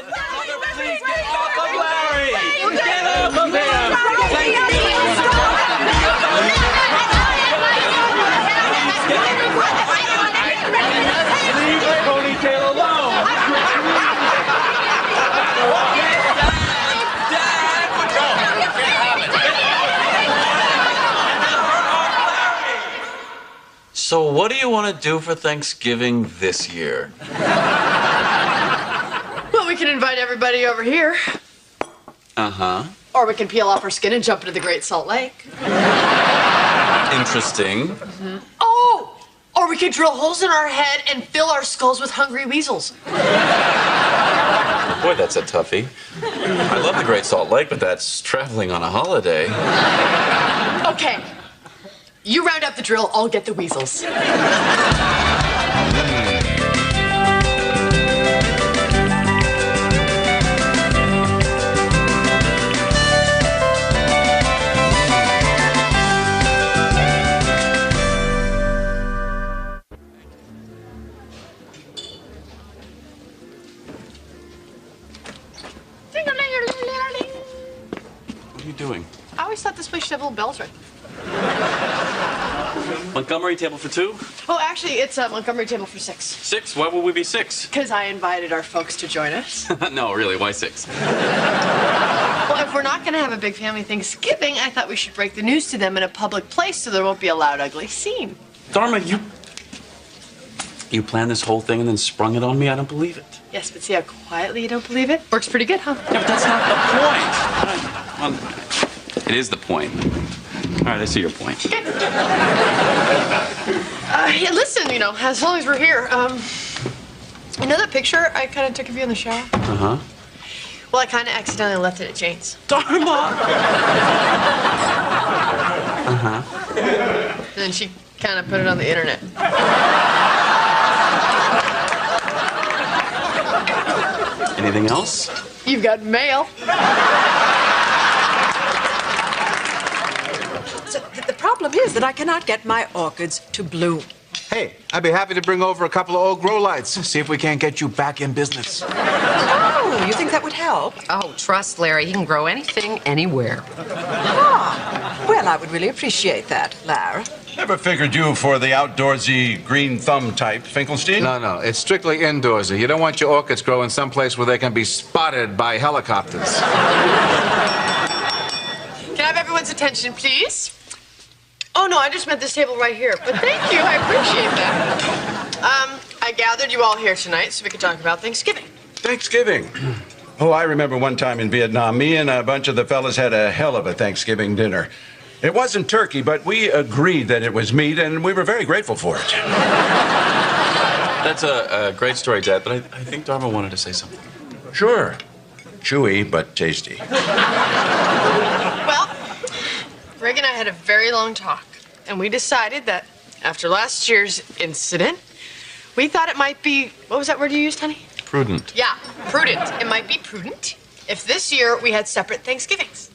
Please get off of Larry! Get off of him! Leave the ponytail alone! Dad! So what do you want to do for Thanksgiving this year? Well, we can invite everybody over here. Uh-huh. Or we can peel off our skin and jump into the Great Salt Lake. Interesting. Mm-hmm. Oh! Or we could drill holes in our head and fill our skulls with hungry weasels. Boy, that's a toughie. I love the Great Salt Lake, but that's traveling on a holiday. Okay. You round up the drill, I'll get the weasels. What are you doing? I always thought this place should have little bells, right? Montgomery table for 2? Oh, actually, it's a Montgomery table for 6. 6? Why would we be 6? Because I invited our folks to join us. No, really, why 6? Well, if we're not going to have a big family Thanksgiving, I thought we should break the news to them in a public place so there won't be a loud, ugly scene. Dharma, you planned this whole thing and then sprung it on me? I don't believe it. Yes, but see how quietly you don't believe it? Works pretty good, huh? Yeah, but that's not the point. Well, it is the point. All right, I see your point. Okay. Yeah, listen, as long as we're here, you know that picture I kind of took of you in the shower? Uh-huh. Well, I kind of accidentally left it at Jane's. Dharma! Uh-huh. And then she kind of put it on the internet. Anything else? You've got mail. So the problem is that I cannot get my orchids to bloom. Hey, I'd be happy to bring over a couple of old grow lights. See if we can't get you back in business. Oh, you think that would help? Oh, trust Larry. He can grow anything, anywhere. Ah, well, I would really appreciate that, Lara. Never figured you for the outdoorsy green thumb type, Finkelstein? No, it's strictly indoorsy. You don't want your orchids growing someplace where they can be spotted by helicopters. Can I have everyone's attention, please? Oh, no, I just meant this table right here. But thank you, I appreciate that. I gathered you all here tonight so we could talk about Thanksgiving. Thanksgiving. Oh, I remember one time in Vietnam, me and a bunch of the fellas had a hell of a Thanksgiving dinner. It wasn't turkey, but we agreed that it was meat, and we were very grateful for it. That's a great story, Dad, but I think Dharma wanted to say something. Sure. Chewy, but tasty. Well, Greg and I had a very long talk, and we decided that after last year's incident, we thought it might be, what was that word you used, honey? Prudent. Yeah, prudent. It might be prudent if this year we had separate Thanksgivings.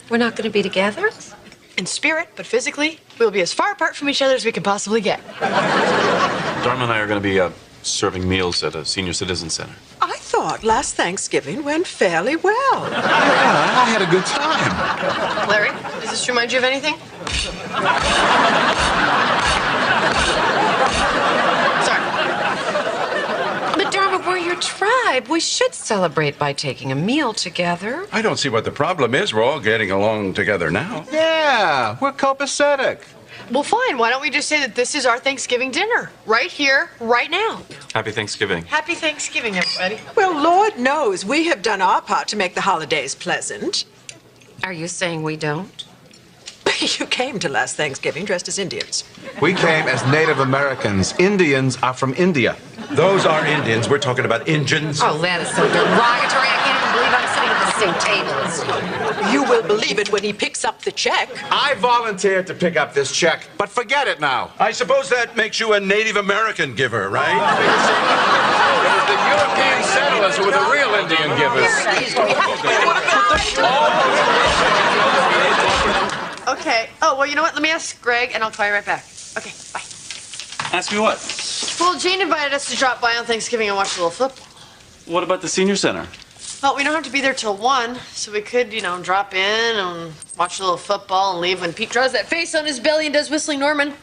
We're not going to be together? In spirit, but physically, we'll be as far apart from each other as we can possibly get. Dharma and I are going to be serving meals at a senior citizen center. I thought last Thanksgiving went fairly well. Yeah, I had a good time. Larry, does this remind you of anything? Sorry. But Dharma, we're your tribe. We should celebrate by taking a meal together. I don't see what the problem is. We're all getting along together now. Yeah, we're copacetic. Well, fine. Why don't we just say that this is our Thanksgiving dinner? Right here, right now. Happy Thanksgiving. Happy Thanksgiving, everybody. Well, Lord knows we have done our part to make the holidays pleasant. Are you saying we don't? You came to last Thanksgiving dressed as Indians. We came as Native Americans. Indians are from India. Those are Indians. We're talking about Injuns. Oh, that is so derogatory. I can't even believe I'm sitting at the same tables. You will believe it when he picks up the check. I volunteered to pick up this check, but forget it now. I suppose that makes you a Native American giver, right? It was the European settlers who were the real Indian givers. Okay. Oh, well, you know what? Let me ask Greg, and I'll call you right back. Okay, bye. Ask me what? Well, Jane invited us to drop by on Thanksgiving and watch a little football. What about the senior center? Well, we don't have to be there till 1, so we could, drop in and watch a little football and leave when Pete draws that face on his belly and does Whistling Norman.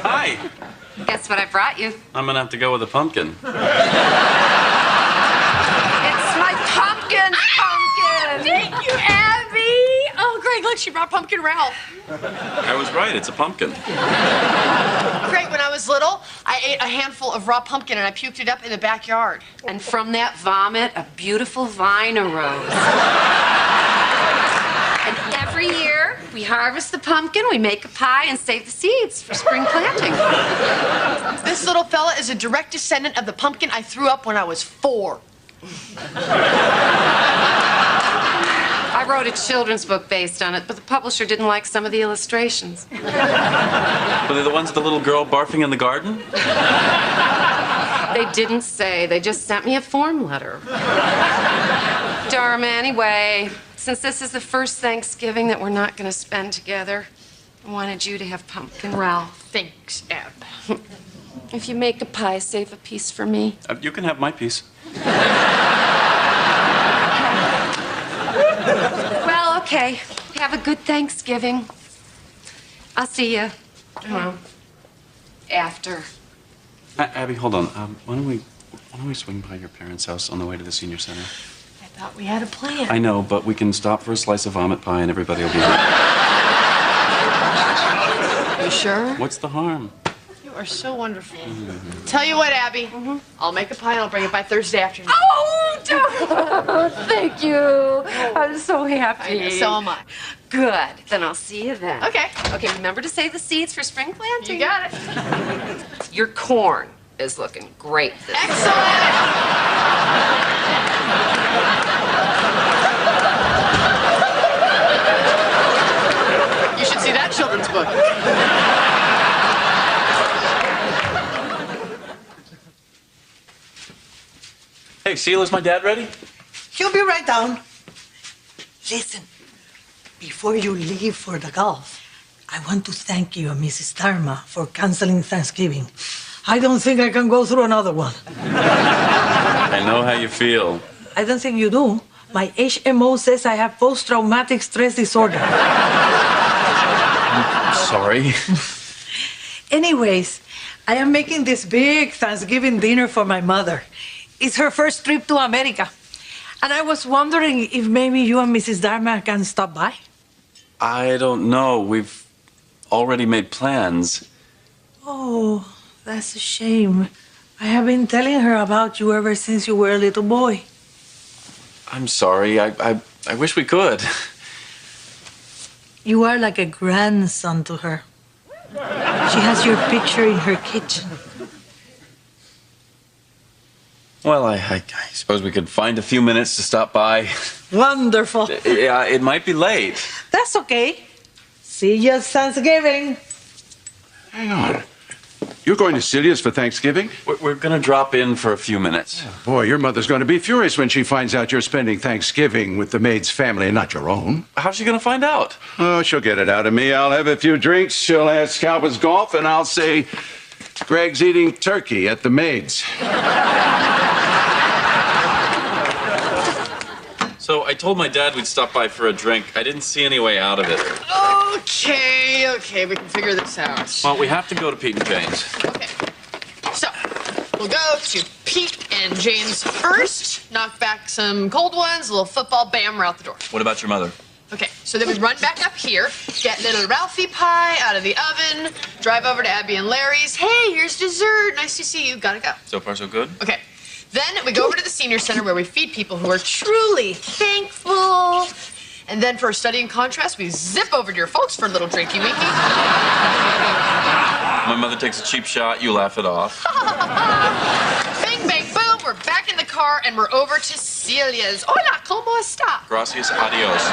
Hi. Guess what I brought you? I'm gonna have to go with a pumpkin. It's my pumpkin! Thank you, Abby! Oh, Greg, look, she brought Pumpkin Ralph. I was right, it's a pumpkin. Greg, when I was little, I ate a handful of raw pumpkin and I puked it up in the backyard. And from that vomit, a beautiful vine arose. And every year, we harvest the pumpkin, we make a pie, and save the seeds for spring planting. This little fella is a direct descendant of the pumpkin I threw up when I was 4. I wrote a children's book based on it, but the publisher didn't like some of the illustrations. Were they the ones of the little girl barfing in the garden? They didn't say. They just sent me a form letter. Dharma, anyway, since this is the first Thanksgiving that we're not going to spend together, I wanted you to have Pumpkin Ralph. Thanks, Ab. If you make a pie, save a piece for me. You can have my piece. Well, okay. Have a good Thanksgiving. I'll see you. Well, after. Abby, hold on. Why don't we swing by your parents' house on the way to the senior center? I thought we had a plan. I know, but we can stop for a slice of vomit pie and everybody will be happy. You sure? What's the harm? You are so wonderful. Tell you what, Abby. I'll make a pie and I'll bring it by Thursday afternoon. Oh, thank you. I'm so happy. I know, so am I. Good. Then I'll see you then. Okay. Okay, remember to save the seeds for spring planting. You got it. Your corn is looking great this year. Excellent. You should see that children's book. Hey, Sheila's my dad ready? He'll be right down. Listen, before you leave for the golf, I want to thank you and Mrs. Dharma for canceling Thanksgiving. I don't think I can go through another one. I know how you feel. I don't think you do. My HMO says I have post-traumatic stress disorder. Sorry. Anyways, I am making this big Thanksgiving dinner for my mother. It's her first trip to America. And I was wondering if maybe you and Mrs. Dharma can stop by. I don't know. We've already made plans. Oh, that's a shame. I have been telling her about you ever since you were a little boy. I'm sorry. I wish we could. You are like a grandson to her. She has your picture in her kitchen. Well, I suppose we could find a few minutes to stop by. Wonderful. Yeah, it might be late. That's okay. See you at Thanksgiving. Hang on. You're going to Celia's for Thanksgiving? We're going to drop in for a few minutes. Boy, your mother's going to be furious when she finds out you're spending Thanksgiving with the maid's family and not your own. How's she going to find out? Oh, she'll get it out of me. I'll have a few drinks. She'll ask how was golf, and I'll say, Greg's eating turkey at the maid's. So I told my dad we'd stop by for a drink. I didn't see any way out of it. Okay, we can figure this out. Well, we have to go to Pete and Jane's. Okay. So, we'll go to Pete and Jane's first, knock back some cold ones, a little football, bam, we're out the door. What about your mother? Okay, so then we run back up here, get little Ralphie pie out of the oven, drive over to Abby and Larry's. Hey, here's dessert. Nice to see you. Gotta go. So far, so good? Okay. Then we go over to the senior center where we feed people who are truly thankful. And then for a study in contrast, we zip over to your folks for a little drinky winky. My mother takes a cheap shot, you laugh it off. Bing, bang, boom, we're back in the car and we're over to Celia's. Hola, ¿cómo está? Gracias, adios.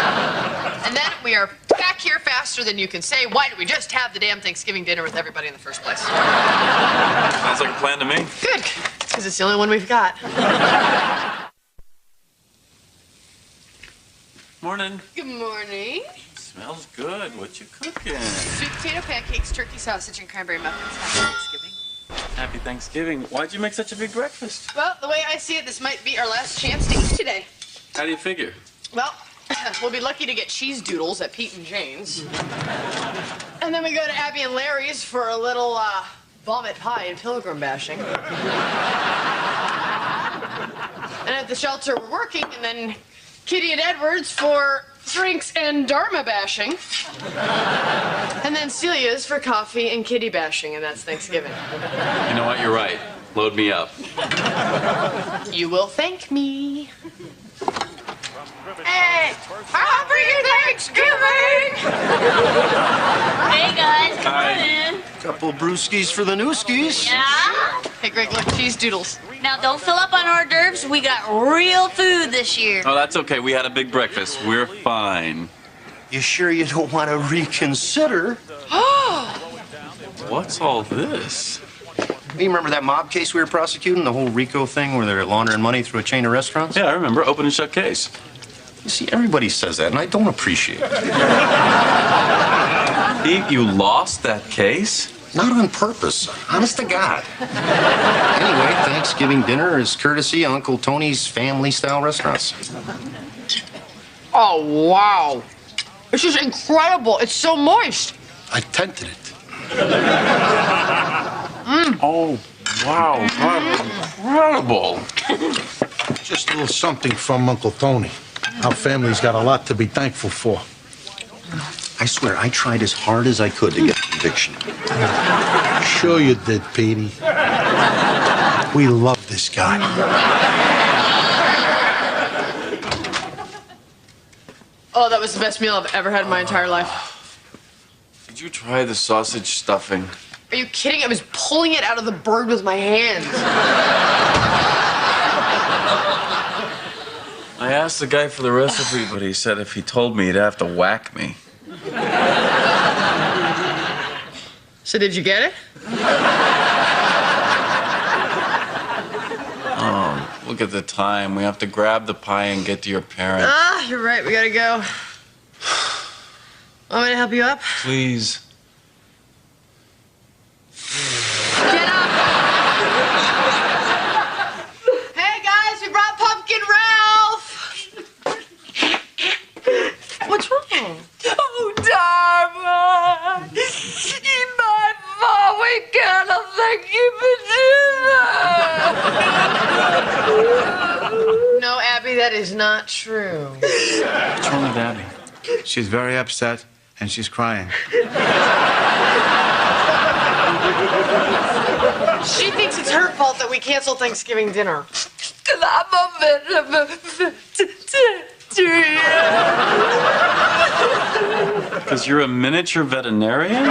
And then we are back here faster than you can say. Why did we just have the damn Thanksgiving dinner with everybody in the first place? Sounds like a plan to me. Good, because it's the only one we've got. Morning. Good morning. Smells good. What you cooking? Sweet potato pancakes, turkey sausage, and cranberry muffins. Happy Thanksgiving. Happy Thanksgiving. Why'd you make such a big breakfast? Well, the way I see it, this might be our last chance to eat today. How do you figure? Well, we'll be lucky to get cheese doodles at Pete and Jane's. And then we go to Abby and Larry's for a little vomit pie and pilgrim bashing. And at the shelter, we're working, and then Kitty and Edward's for drinks and Dharma bashing. And then Celia's for coffee and kitty bashing, and that's Thanksgiving. You know what? You're right. Load me up. You will thank me. Hey, happy Thanksgiving! Hey guys, come Hi. on in. Couple brewskis for the newskis. Yeah? Hey, Greg, look, cheese doodles. Now don't fill up on hors d'oeuvres. We got real food this year. Oh, that's okay. We had a big breakfast. We're fine. You sure you don't want to reconsider? What's all this? You remember that mob case we were prosecuting? The whole RICO thing where they're laundering money through a chain of restaurants? Yeah, I remember. Open and shut case. You see, everybody says that, and I don't appreciate it. Pete, you lost that case? Not on purpose. Honest to God. Anyway, Thanksgiving dinner is courtesy of Uncle Tony's family-style restaurants. Oh, wow. This is incredible. It's so moist. I tented it. Oh, wow. That's incredible. Just a little something from Uncle Tony. Our family's got a lot to be thankful for. I swear, I tried as hard as I could to get a conviction. Sure you did, Petey. We love this guy. Oh, that was the best meal I've ever had in my entire life. Did you try the sausage stuffing? Are you kidding? I was pulling it out of the bird with my hands. I asked the guy for the recipe, but he said if he told me, he'd have to whack me. So did you get it? Oh, look at the time. We have to grab the pie and get to your parents. Ah, you're right. We gotta go. Want me to help you up? Please. Get up! Hey, guys, we brought Pumpkin Ralph! What's wrong? Oh, Dharma! In my fault, we cannot thank you for dinner! No, Abby, that is not true. What's wrong with Abby? She's very upset, and she's crying. She thinks it's her fault that we canceled Thanksgiving dinner. Because I'm a vegetarian. Because you're a miniature veterinarian?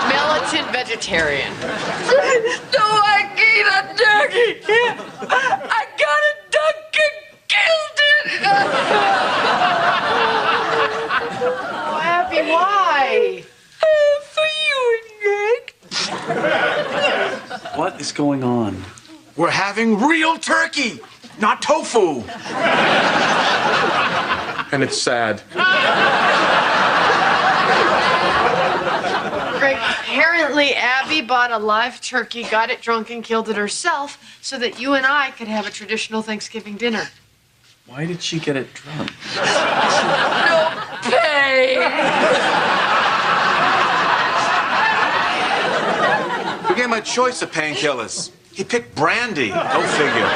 Militant vegetarian. No, I ate a turkey. I got a duck and killed it. Oh, Abby, why? For you and Greg. What is going on? We're having real turkey, not tofu. And it's sad. Greg, apparently Abby bought a live turkey, got it drunk, and killed it herself so that you and I could have a traditional Thanksgiving dinner. Why did she get it drunk? No pain. We gave him a choice of painkillers. He picked brandy. Go figure.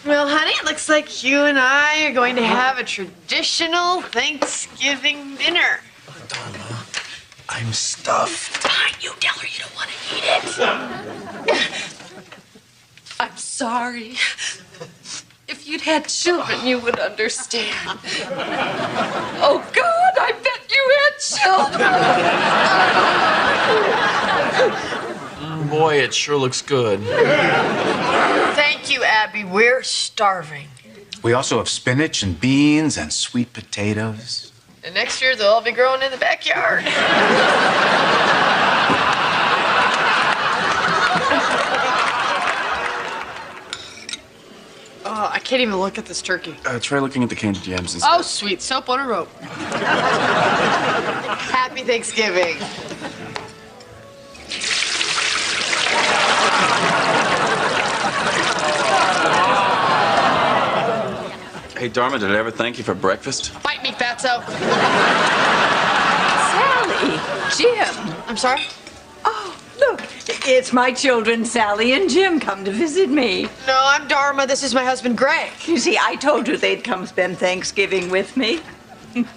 Well, honey, it looks like you and I are going to have a traditional Thanksgiving dinner. Dharma, I'm stuffed. Fine, you tell her you don't want to eat it. I'm sorry. If you'd had children, you would understand. Oh, God, I bet you had children. Boy, it sure looks good. Thank you, Abby. We're starving. We also have spinach and beans and sweet potatoes. And next year, they'll all be growing in the backyard. Oh, I can't even look at this turkey. Try looking at the candied yams instead. Oh, sweet. Soap on a rope. Happy Thanksgiving. Hey, Dharma, did I ever thank you for breakfast? Bite me, fatso. Sally, Jim. I'm sorry? Oh, look, it's my children, Sally and Jim, come to visit me. No, I'm Dharma. This is my husband, Greg. You see, I told you they'd come spend Thanksgiving with me.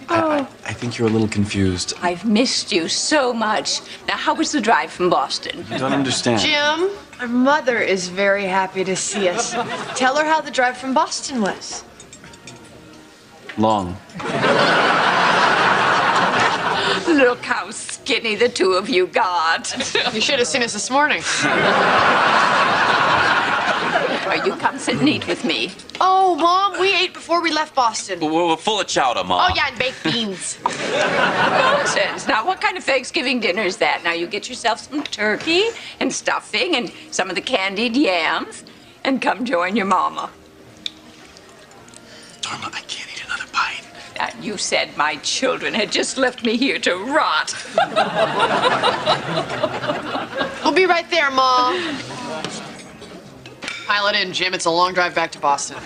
I think you're a little confused. I've missed you so much. Now, how was the drive from Boston? You don't understand. Jim, our mother is very happy to see us. Tell her how the drive from Boston was. Long. Look how skinny the two of you got. You should have seen us this morning. You come sit and eat with me. Oh, Mom, we ate before we left Boston. We're full of chowder, Mom. Oh, yeah, and baked beans. Nonsense. Now, what kind of Thanksgiving dinner is that? Now, you get yourself some turkey and stuffing and some of the candied yams and come join your mama. Dharma, I can't eat another bite. You said my children had just left me here to rot. We'll be right there, Mom. Pile it in, Jim. It's a long drive back to Boston.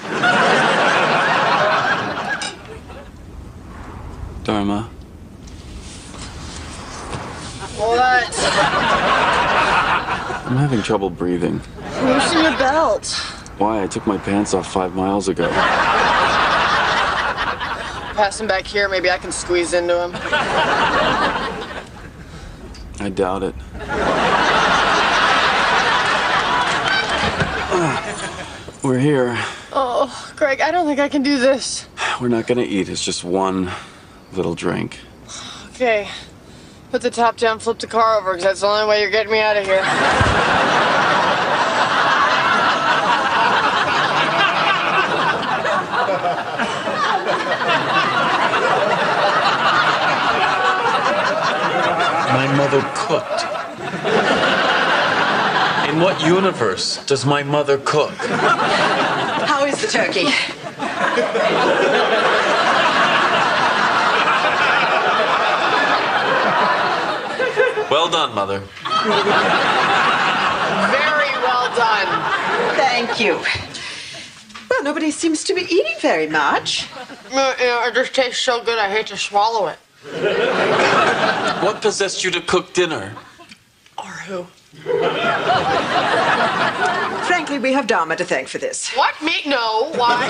Dharma. What? I'm having trouble breathing. Loosen your belt. Why? I took my pants off 5 miles ago. Pass him back here. Maybe I can squeeze into him. I doubt it. We're here. Oh, Greg, I don't think I can do this. We're not gonna eat. It's just one little drink. Okay. Put the top down, flip the car over, because that's the only way you're getting me out of here. My mother cooked. In what universe does my mother cook? How is the turkey? Well done, Mother. Very well done. Thank you. Well, nobody seems to be eating very much. It just tastes so good, I hate to swallow it. What possessed you to cook dinner? Or who? Frankly, we have Dharma to thank for this. What? Me? No. Why?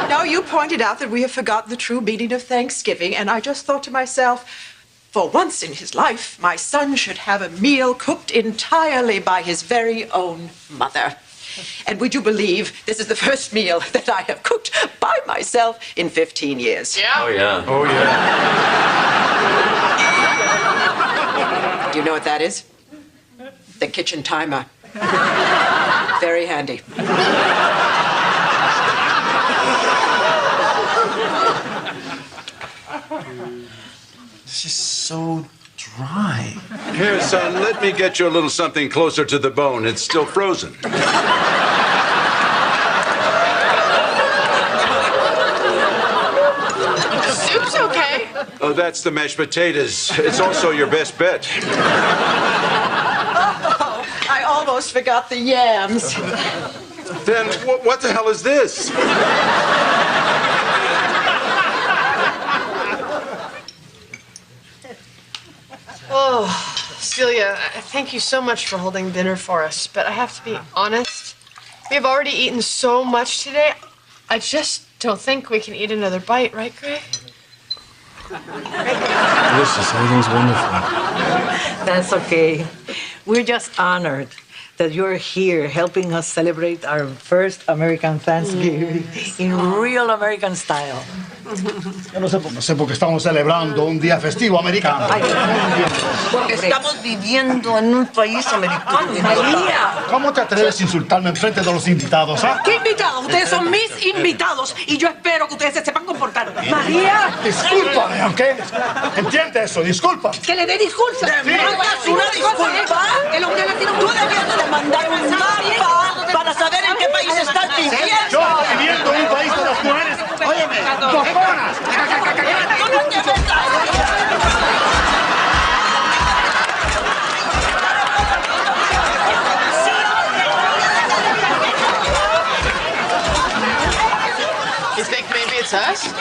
No, you pointed out that we have forgotten the true meaning of Thanksgiving, and I just thought to myself, for once in his life, my son should have a meal cooked entirely by his very own mother. And would you believe this is the first meal that I have cooked by myself in 15 years? Yeah? Oh, yeah. Oh, yeah. Do you know what that is? The kitchen timer. Very handy. This is so dry. Here, son, let me get you a little something closer to the bone. It's still frozen. The soup's okay. Oh, that's the mashed potatoes. It's also your best bet. Oh, I almost forgot the yams. Then what the hell is this? Oh, Celia, thank you so much for holding dinner for us, but I have to be honest. We have already eaten so much today, I just don't think we can eat another bite, right, Greg? Delicious. Everything's wonderful. That's okay. We're just honored that you're here helping us celebrate our first American Thanksgiving in real American style. Yo no sé por qué estamos celebrando un día festivo americano. Porque estamos viviendo en un país americano. María. ¿Cómo te atreves a insultarme en frente de los invitados, ah? ¿Qué invitados? Ustedes son mis invitados y yo espero que ustedes se sepan comportar. María. Discúlpame, ¿ok? Entiende eso, disculpa. Que le dé disculpas. Sí. ¿Una disculpa? El hombre latino, tú debías de mandar un mapa para para saber en qué país estás viviendo. Yo viviendo en un país de las mujeres. Óyeme, cojonas. ¿Cómo te metas? You think maybe it's us?